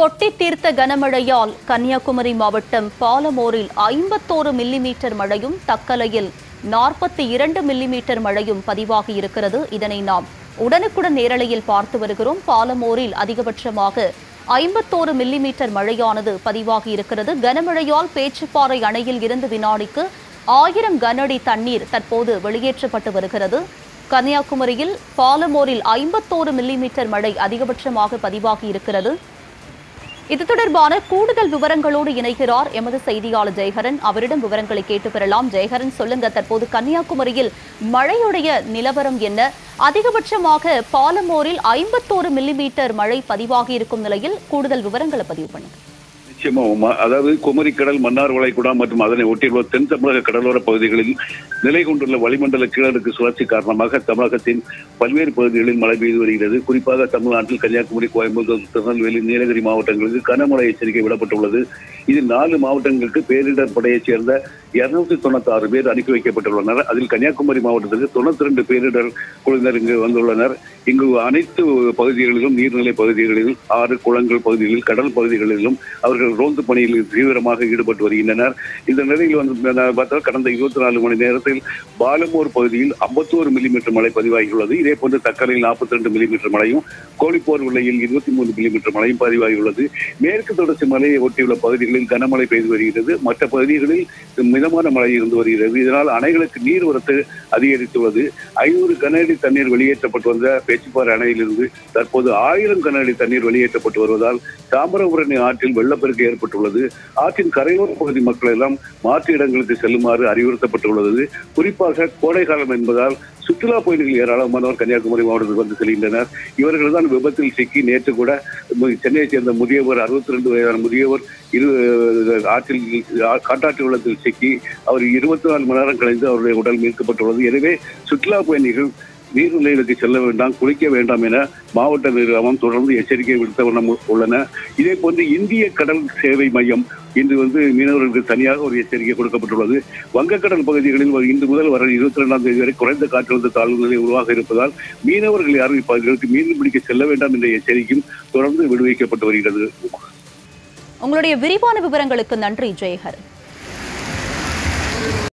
கொட்டி தீர்த்த கனமழையால் கன்னியாகுமரி மாவட்டம் பாலமோரில் 51 மில்லிமீட்டர் மழையும் தக்கலையில் 42 மில்லிமீட்டர் மழையும் பதிவாகி இருக்கிறது. இதனை நாம் உடனுக்குடன் நேரலையில் பார்த்து வருகிறோம். பாலமோரில் அதிகபட்சமாக 51 மில்லிமீட்டர் மழையானது பதிவாகி இருக்கிறது. கனமழையால் பேச்சுப்பாறை அணையில் இருந்து வினாடிக்கு 1000 கனஅடி தண்ணீர் தற்போது வெளியேற்றப்பட்டு வருகிறது. கன்னியாகுமரியில் பாலமோரில் 51 மில்லிமீட்டர் மழை அதிகபட்சமாக பதிவாகி இருக்கிறது. இது தொடர்பான கூடுதல் விவரங்களோடு இணைகிறார் எமது செய்தியாளர் ஜெயஹரன். அவரிடம் விவரங்களை கேட்டு பெறலாம். ஜெயஹரன், சொல்லுங்க, தற்போது கன்னியாகுமரியில் மழையுடைய நிலவரம் என்ன? அதிகபட்சமாக பாலமோரில் 51 மில்லிமீட்டர் மழை பதிவாகி இருக்கும் நிலையில் கூடுதல் விவரங்களை பதிவு பண்ணுங்க. நிச்சயமா, அதாவது குமரி கடல், மன்னார் வளைகுடா மற்றும் அதனை ஒட்டியுள்ள தென் தமிழக கடலோர பகுதிகளில் நிலை கொண்டுள்ள வளிமண்டல கீழடுக்கு சுழற்சி காரணமாக தமிழகத்தின் பல்வேறு பகுதிகளில் மழை பெய்து வருகிறது. குறிப்பாக தமிழ்நாட்டில் கன்னியாகுமரி, கோயம்புத்தூர், திருநெல்வேலி, நீலகிரி மாவட்டங்களுக்கு கனமழை எச்சரிக்கை விடப்பட்டுள்ளது. இதில் 4 மாவட்டங்களுக்கு பேரிடர் படையைச் சேர்ந்த 296 பேர் அனுப்பி வைக்கப்பட்டுள்ளனர். அதில் கன்னியாகுமரி மாவட்டத்திற்கு 92 பேரிடர் குழுவினர் இங்கு வந்துள்ளனர். இங்கு அனைத்து பகுதிகளிலும், நீர்நிலை பகுதிகளிலும், ஆறு குளங்கள் பகுதிகளில், கடல் பகுதிகளிலும் அவர்கள் ரோந்து பணியில் தீவிரமாக ஈடுபட்டு வருகின்றனர். இந்த நிலையில் பார்த்தால் கடந்த 24 மணி நேரத்தில் பாலமோர் பகுதியில் 51 மில்லிமீட்டர் மழை பதிவாகியுள்ளது. இதே போன்று தக்கரையில் 42 மில்லிமீட்டர் மழையும், கோழிப்போர் விலையில் 23 மில்லிமீட்டர் மழையும் பதிவாகியுள்ளது. மேற்கு தொடர்ச்சி மலையை ஒட்டியுள்ள பகுதிகளில் கனமழை பெய்து வருகிறது. மற்ற பகுதிகளில் மிதமான மழை இருந்து வருகிறது. இதனால் அணைகளுக்கு நீர்வரத்து அதிகரித்துள்ளது. 500 கனஅடி தண்ணீர் வெளியேற்றப்பட்டு வந்த பேச்சுப்பாறை அணையிலிருந்து தற்போது 1000 கனஅடி தண்ணீர் வெளியேற்றப்பட்டு வருவதால் தாமிரபரணி ஆற்றில் வெள்ளப்பெருக்கு ஏற்பட்டுள்ளது. ஆற்றின் கரையோர பகுதி மக்கள் எல்லாம் மாற்று இடங்களுக்கு செல்லுமாறு அறிவுறுத்தப்பட்டுள்ளது. குறிப்பாக கோடை காலம் என்பதால் சுற்றுலா பயணிகள் ஏராளமானவர் கன்னியாகுமரி மாவட்டத்தில் வந்து செல்கின்றனர். இவர்கள் தான் விபத்தில் சிக்கி நேற்று கூட சென்னையை சேர்ந்த முதியவர், 62 வயதான முதியவர் ஆற்றில் காட்டாற்று வெள்ளத்தில் சிக்கி அவர் 24 மணி நேரம் கழிந்து அவருடைய உடல் மீட்கப்பட்டுள்ளது. எனவே சுற்றுலா பயணிகள் நீர்நிலைகளுக்கு செல்ல வேண்டாம், குளிக்க வேண்டாம் என மாவட்ட நிர்வாகம் தொடர்ந்து எச்சரிக்கை விடுத்த வண்ணம் உள்ளன. இதே போன்று இந்திய கடல் சேவை மையம் இன்று மீனவர்களுக்கு தனியாக ஒரு எச்சரிக்கை கொடுக்கப்பட்டுள்ளது. வங்கக்கடல் பகுதிகளில் இன்று முதல் வர 22ஆம் தேதி வரை குறைந்த காற்றழுத்த தாழ்வு நிலை உருவாக இருப்பதால் மீனவர்கள் யாரும் இப்பகுதிகளுக்கு மீன் பிடிக்க செல்ல வேண்டாம் என்ற எச்சரிக்கையும் தொடர்ந்து விடுவிக்கப்பட்டு வருகிறது. உங்களுடைய விரிவான விவரங்களுக்கு நன்றி ஜெயஹரன்.